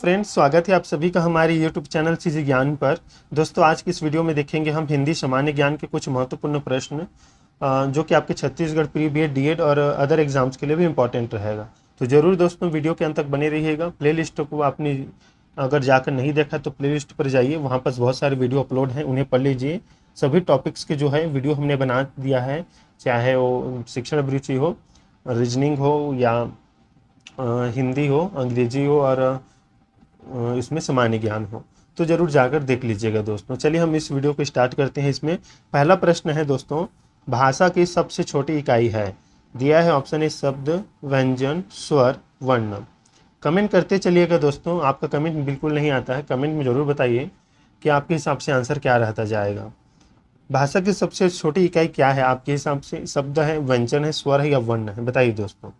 Friends, स्वागत है आप सभी का हमारे यूट्यूब चैनल सीजी ज्ञान पर। दोस्तों, आज की इस वीडियो में देखेंगे हम हिंदी सामान्य ज्ञान के कुछ महत्वपूर्ण प्रश्न जो कि आपके छत्तीसगढ़ प्री बीएड डीएड और अदर एग्जाम्स के लिए भी इम्पोर्टेंट रहेगा। तो जरूर दोस्तों वीडियो के अंत तक बने रहिएगा। प्लेलिस्ट को आपने अगर जाकर नहीं देखा तो प्लेलिस्ट पर जाइए, वहाँ पर बहुत सारे वीडियो अपलोड हैं, उन्हें पढ़ लीजिए। सभी टॉपिक्स के जो है वीडियो हमने बना दिया है, चाहे वो शिक्षण अभिरुचि हो, रीजनिंग हो या हिंदी हो, अंग्रेजी हो और इसमें सामान्य ज्ञान हो। तो जरूर जाकर देख लीजिएगा दोस्तों। चलिए हम इस वीडियो को स्टार्ट करते हैं। इसमें पहला प्रश्न है दोस्तों, भाषा की सबसे छोटी इकाई है। दिया है ऑप्शन ए शब्द, व्यंजन, स्वर, वर्ण। कमेंट करते चलिएगा दोस्तों। आपका कमेंट बिल्कुल नहीं आता है, कमेंट में ज़रूर बताइए कि आपके हिसाब से आंसर क्या रहता जाएगा। भाषा की सबसे छोटी इकाई क्या है आपके हिसाब से? शब्द है, व्यंजन है, स्वर है या वर्ण है? बताइए दोस्तों।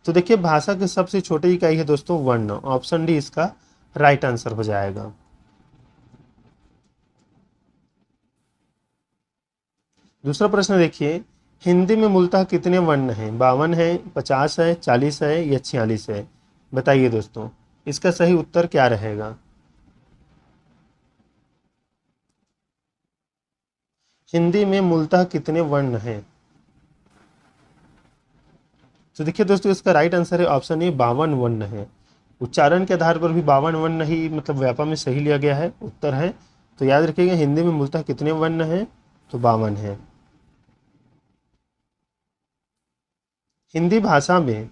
तो देखिए, भाषा की सबसे छोटी इकाई है दोस्तों वर्ण। ऑप्शन डी इसका राइट आंसर हो जाएगा। दूसरा प्रश्न देखिए, हिंदी में मूलतः कितने वर्ण हैं? 52 है, 50 है, 40 है या 46 है? बताइए दोस्तों, इसका सही उत्तर क्या रहेगा? हिंदी में मूलतः कितने वर्ण हैं? तो देखिए दोस्तों, इसका राइट आंसर है ऑप्शन ए, 52 वर्ण है। उच्चारण के आधार पर भी 52 वर्ण ही मतलब व्यापा में सही लिया गया है, उत्तर है। तो याद रखिएगा, हिंदी में मूलतः कितने वर्ण हैं? तो 52 है। हिंदी भाषा में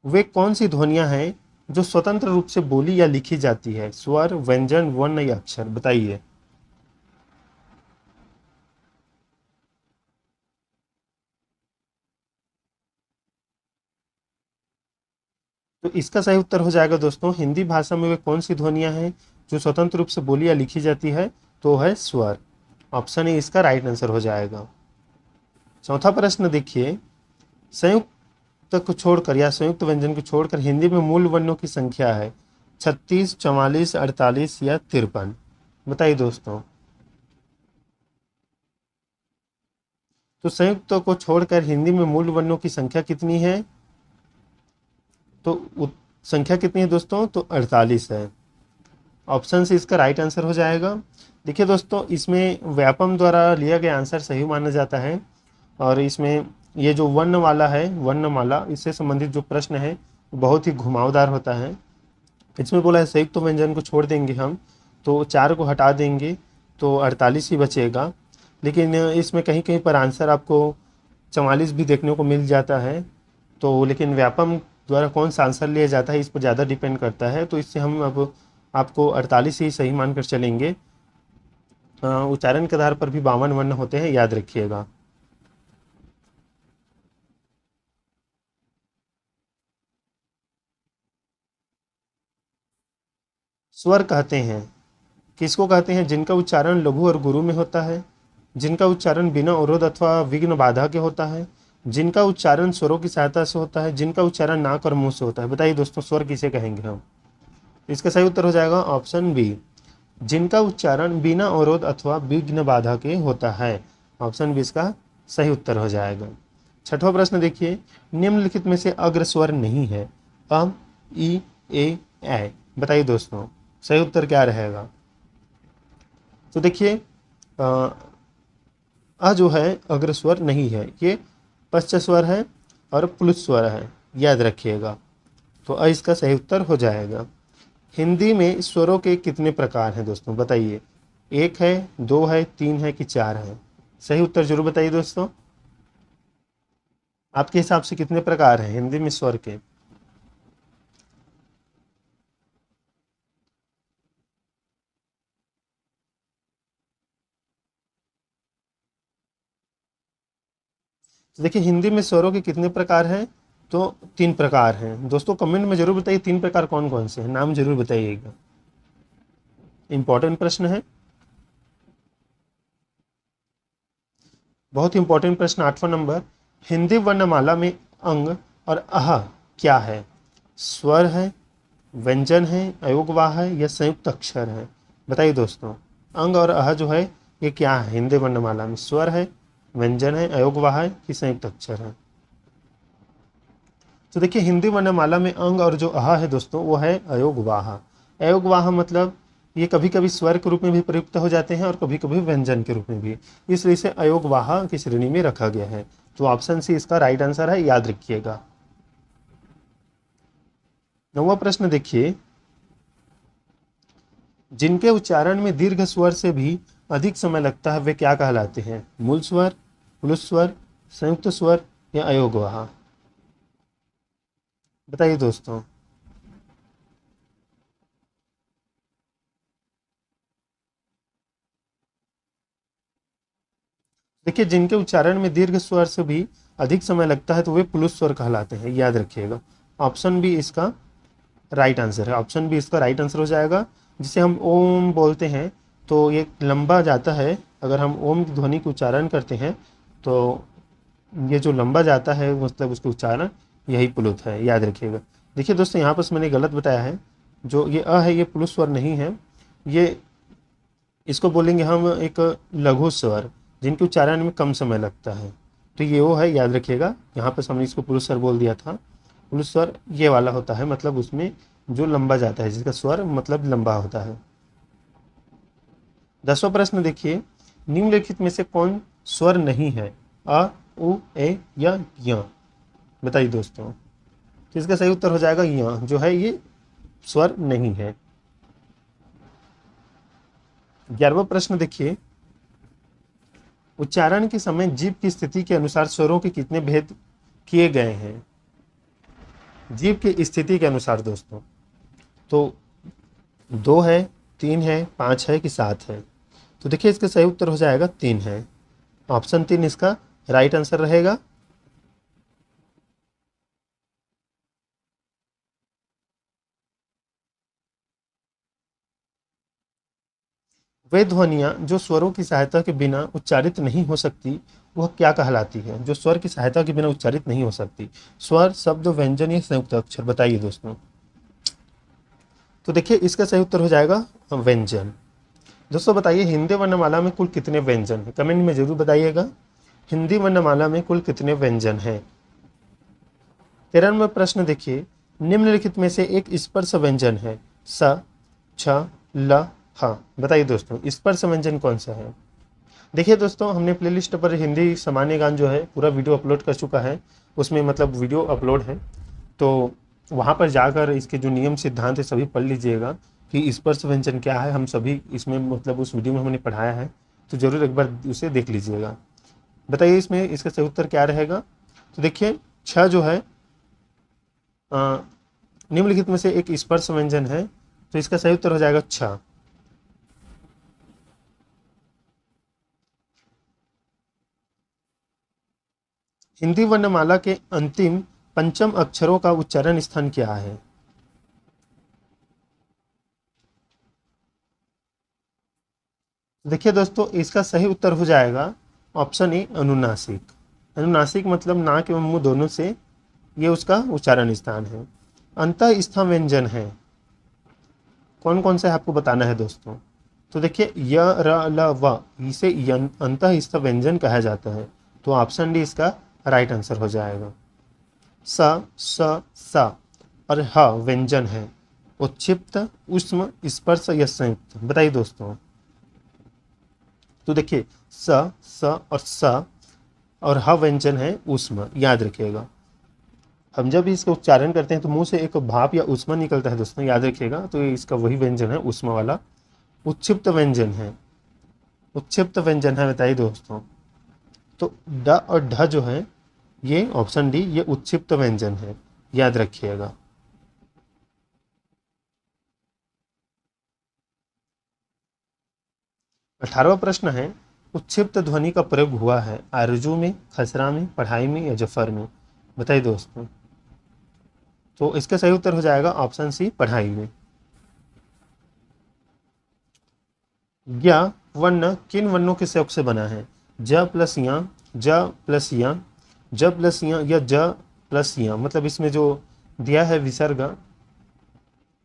वे कौन सी ध्वनियां हैं जो स्वतंत्र रूप से बोली या लिखी जाती है? स्वर, व्यंजन, वर्ण या अक्षर? बताइए। तो इसका सही उत्तर हो जाएगा दोस्तों, हिंदी भाषा में वे कौन सी ध्वनियां हैं जो स्वतंत्र रूप से बोली या लिखी जाती है? तो है स्वर। ऑप्शन ए इसका राइट आंसर हो जाएगा। चौथा प्रश्न देखिए, संयुक्त को छोड़कर या संयुक्त व्यंजन को छोड़कर हिंदी में मूल वर्णों की संख्या है 36, 44, 48 या 53? बताइए दोस्तों। तो संयुक्त को छोड़कर हिंदी में मूल वर्णों की संख्या कितनी है? तो संख्या कितनी है दोस्तों? तो 48 है। ऑप्शन से इसका राइट आंसर हो जाएगा। देखिए दोस्तों, इसमें व्यापम द्वारा लिया गया आंसर सही माना जाता है और इसमें ये जो वर्ण वाला है, वर्णमाला, इससे संबंधित जो प्रश्न है बहुत ही घुमावदार होता है। इसमें बोला है संयुक्त व्यंजन को छोड़ देंगे हम, तो 4 को हटा देंगे तो 48 ही बचेगा। लेकिन इसमें कहीं कहीं पर आंसर आपको 44 भी देखने को मिल जाता है। तो लेकिन व्यापम द्वारा कौन सा आंसर लिया जाता है इस पर ज़्यादा डिपेंड करता है। तो इससे हम अब आपको 48 ही सही मानकर चलेंगे। उच्चारण के आधार पर भी 52 वर्ण होते हैं, याद रखिएगा। स्वर कहते हैं किसको कहते हैं? जिनका उच्चारण लघु और गुरु में होता है, जिनका उच्चारण बिना अवरोध अथवा विघ्न बाधा के होता है, जिनका उच्चारण स्वरों की सहायता से होता है, जिनका उच्चारण नाक और मुंह से होता है। बताइए दोस्तों, स्वर किसे कहेंगे हम? इसका सही उत्तर हो जाएगा ऑप्शन बी, जिनका उच्चारण बिना अवरोध अथवा विघ्न बाधा के होता है। ऑप्शन बी इसका सही उत्तर हो जाएगा। छठवां प्रश्न देखिए, निम्नलिखित में से अग्र स्वर नहीं है। अ, ई, ए, ऐ। बताइए दोस्तों, सही उत्तर क्या रहेगा? तो देखिए, जो है अग्र स्वर नहीं है, ये पश्च स्वर है और प्लुत स्वर है, याद रखिएगा। तो अ इसका सही उत्तर हो जाएगा। हिंदी में स्वरों के कितने प्रकार हैं दोस्तों? बताइए। 1 है, 2 है, 3 है कि 4 है? सही उत्तर जरूर बताइए दोस्तों। आपके हिसाब से कितने प्रकार हैं हिंदी में स्वर के? तो देखिए, हिंदी में स्वरों के कितने प्रकार हैं? तो 3 प्रकार हैं दोस्तों। कमेंट में जरूर बताइए 3 प्रकार कौन कौन से हैं, नाम जरूर बताइएगा। इंपॉर्टेंट प्रश्न है, बहुत इंपॉर्टेंट प्रश्न। 8वां नंबर, हिंदी वर्णमाला में अंग और अह क्या है? स्वर है, व्यंजन है, अयोगवाह है या संयुक्त अक्षर है? बताइए दोस्तों। अंग और अह जो है ये क्या है हिंदी वर्णमाला में? स्वर है, व्यंजन है, अयोगवाह है कि संयुक्त अक्षर है? तो देखिए हिंदी वर्णमाला में अंग और जो अह है दोस्तों वो है अयोगवाह। अयोगवाह मतलब ये कभी कभी स्वर के रूप में भी प्रयुक्त हो जाते हैं और कभी कभी व्यंजन के रूप में भी, इसलिए इसे अयोगवाह की श्रेणी में रखा गया है। तो ऑप्शन सी इसका राइट आंसर है, याद रखिएगा। 9वां प्रश्न देखिए, जिनके उच्चारण में दीर्घ स्वर से भी अधिक समय लगता है वे क्या कहलाते हैं? मूल स्वर, पुरुष स्वर, संयुक्त स्वर या अयोगवाह? बताइए दोस्तों। देखिए जिनके उच्चारण में दीर्घ स्वर से भी अधिक समय लगता है तो वे पुरुष स्वर कहलाते हैं, याद रखिएगा। ऑप्शन बी इसका राइट आंसर है, ऑप्शन बी इसका राइट आंसर हो जाएगा। जिसे हम ओम बोलते हैं तो ये लंबा जाता है, अगर हम ओम की ध्वनि का उच्चारण करते हैं तो ये जो लंबा जाता है मतलब उसका उच्चारण यही पुलुत है, याद रखिएगा। देखिए दोस्तों यहाँ पर मैंने गलत बताया है, जो ये अ है ये पुलुत स्वर नहीं है, ये इसको बोलेंगे हम एक लघु स्वर जिनके उच्चारण में कम समय लगता है, तो ये वो है, याद रखिएगा। यहाँ पर हमने इसको पुरुष स्वर बोल दिया था। पुरुष स्वर ये वाला होता है, मतलब उसमें जो लंबा जाता है, जिसका स्वर मतलब लंबा होता है। 10वां प्रश्न देखिए, निम्नलिखित में से कौन स्वर नहीं है? अ, उ, ए या य? बताइए दोस्तों। तो इसका सही उत्तर हो जाएगा य, जो है ये स्वर नहीं है। 11वां प्रश्न देखिए, उच्चारण के समय जीभ की स्थिति के अनुसार स्वरों के कितने भेद किए गए हैं? जीभ की स्थिति के अनुसार दोस्तों, तो 2 है, 3 है, 5 है कि 7 है? तो देखिए इसका सही उत्तर हो जाएगा 3 है। ऑप्शन 3 इसका राइट आंसर रहेगा। वे ध्वनियाँ जो स्वरों की सहायता के बिना उच्चारित नहीं हो सकती वह क्या कहलाती है? जो स्वर की सहायता के बिना उच्चारित नहीं हो सकती, स्वर, शब्द, व्यंजन या संयुक्त अक्षर? बताइए दोस्तों। तो देखिए इसका सही उत्तर हो जाएगा व्यंजन। दोस्तों बताइए हिंदी वर्णमाला में कुल कितने व्यंजन हैं? कमेंट में जरूर बताइएगा, हिंदी वर्णमाला में कुल कितने व्यंजन हैं? 13वां प्रश्न देखिए, निम्नलिखित में से एक स्पर्श व्यंजन है? स, छ, ल, ह? बताइए दोस्तों स्पर्श व्यंजन कौन सा है? देखिए दोस्तों हमने प्लेलिस्ट पर हिंदी सामान्य ज्ञान जो है पूरा वीडियो अपलोड कर चुका है, उसमें मतलब वीडियो अपलोड है, तो वहाँ पर जाकर इसके जो नियम सिद्धांत है सभी पढ़ लीजिएगा कि स्पर्श व्यंजन क्या है। हम सभी इसमें मतलब उस वीडियो में हमने पढ़ाया है, तो ज़रूर एक बार उसे देख लीजिएगा। बताइए इसमें इसका सही उत्तर क्या रहेगा? तो देखिए छ जो है निम्नलिखित में से एक स्पर्श व्यंजन है, तो इसका सही उत्तर हो जाएगा छ। हिंदी वर्णमाला के अंतिम पंचम अक्षरों का उच्चारण स्थान क्या है? देखिए दोस्तों इसका सही उत्तर हो जाएगा ऑप्शन ए अनुनासिक। अनुनासिक मतलब नाक एवं मुंह दोनों से ये उसका उच्चारण स्थान है। अंतः स्थ व्यंजन है कौन कौन से आपको बताना है दोस्तों। तो देखिए य, र, ल, व, इसे अंतः स्थ व्यंजन कहा जाता है, तो ऑप्शन डी इसका राइट आंसर हो जाएगा। स, स, सा और ह व्यंजन है, उत्क्षिप्त, ऊष्म, स्पर्श या संयुक्त? बताइए दोस्तों। तो देखिए स, स और स और ह व्यंजन है ऊष्म, याद रखिएगा। हम जब इसका उच्चारण करते हैं तो मुंह से एक भाप या ऊष्मा निकलता है दोस्तों, याद रखिएगा। तो इसका वही व्यंजन है ऊष्मा वाला, उत्क्षिप्त व्यंजन है, उत्क्षिप्त व्यंजन है। बताइए दोस्तों। तो ड और ढ जो है ये ऑप्शन डी ये उत्क्षिप्त व्यंजन है, याद रखिएगा। अठारहवां प्रश्न है, उत्क्षिप्त ध्वनि का प्रयोग हुआ है आरजू में, खसरा में, पढ़ाई में या जफर में? बताइए दोस्तों। तो इसका सही उत्तर हो जाएगा ऑप्शन सी पढ़ाई में। या वर्ण किन वर्णों के संयोग से बना है? ज प्लस या, ज प्लस या, ज प्लस या ज प्लस या? मतलब इसमें जो दिया है विसर्ग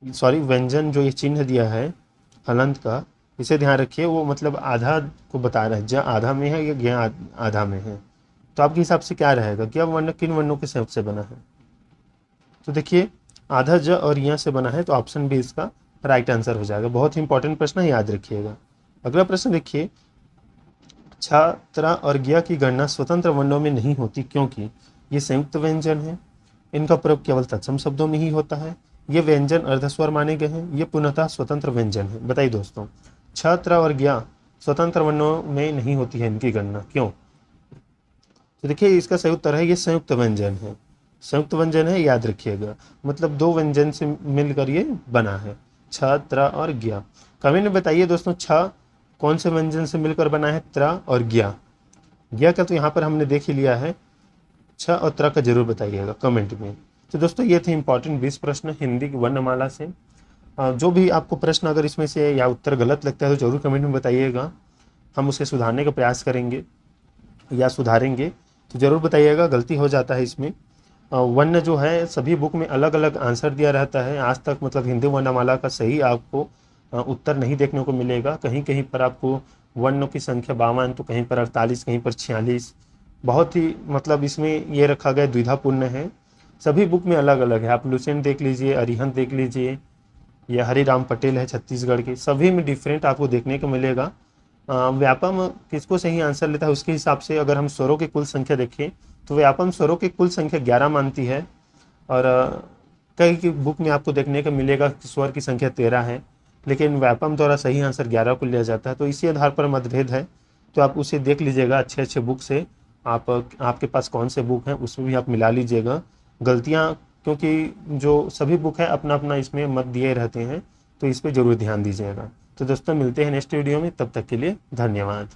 सॉरी व्यंजन जो ये चिन्ह दिया है हलंत का, इसे ध्यान रखिए, वो मतलब आधा को बता रहा है, ज आधा में है या ज्ञ आधा में है। तो आपके हिसाब से क्या रहेगा, क्या वर्ण किन वर्णों के संयोग से बना है? तो देखिए आधा ज और यहाँ से बना है, तो ऑप्शन बी इसका राइट आंसर हो जाएगा। बहुत ही इंपॉर्टेंट प्रश्न है, याद रखिएगा। अगला प्रश्न देखिए, छ, त्र और ज्ञ की गणना स्वतंत्र वर्णों में नहीं होती क्योंकि ये संयुक्त व्यंजन है, इनका प्रयोग केवल तत्सम शब्दों में ही होता है, ये व्यंजन अर्धस्वर माने गए हैं, ये पुनः स्वतंत्र व्यंजन है। बताइए दोस्तों, छ, त्र और ज्ञ स्वतंत्र वर्णों में नहीं होती है, इनकी गणना क्यों? तो देखिए इसका सही उत्तर है, ये संयुक्त व्यंजन है। संयुक्त व्यंजन है, याद रखिएगा, मतलब दो व्यंजन से मिलकर ये बना है, छ, त्र और ज्ञ। कमेंट में बताइए दोस्तों, छ कौन से व्यंजन से मिलकर बना है, त्र और ज्ञ। ज्ञ का तो यहाँ पर हमने देख ही लिया है, छ और त्र का जरूर बताइएगा कमेंट में। तो दोस्तों ये थे इंपॉर्टेंट 20 प्रश्न हिंदी की वर्णमाला से। जो भी आपको प्रश्न अगर इसमें से या उत्तर गलत लगता है तो जरूर कमेंट में बताइएगा, हम उसे सुधारने का प्रयास करेंगे या सुधारेंगे। तो ज़रूर बताइएगा, गलती हो जाता है इसमें। वर्ण जो है सभी बुक में अलग अलग आंसर दिया रहता है, आज तक मतलब हिंदी वर्णमाला का सही आपको उत्तर नहीं देखने को मिलेगा। कहीं कहीं पर आपको वर्णों की संख्या 52, तो कहीं पर 48, कहीं पर 46, बहुत ही मतलब इसमें ये रखा गया द्विधापूर्ण है। सभी बुक में अलग अलग है, आप लुसेंट देख लीजिए, अरिहंत देख लीजिए, या हरिराम पटेल है छत्तीसगढ़ के, सभी में डिफरेंट आपको देखने को मिलेगा। व्यापम किसको सही आंसर लेता है उसके हिसाब से अगर हम स्वरों की कुल संख्या देखें तो व्यापम स्वरों की कुल संख्या 11 मानती है, और कई की बुक में आपको देखने को मिलेगा कि स्वर की संख्या 13 है, लेकिन व्यापम द्वारा सही आंसर 11 को लिया जाता है। तो इसी आधार पर मतभेद है, तो आप उसे देख लीजिएगा अच्छे अच्छे बुक से, आपके पास कौन से बुक हैं उसमें भी आप मिला लीजिएगा गलतियाँ, क्योंकि जो सभी बुक है अपना अपना इसमें मत दिए रहते हैं, तो इस पर ज़रूर ध्यान दीजिएगा। तो दोस्तों मिलते हैं नेक्स्ट वीडियो में, तब तक के लिए धन्यवाद।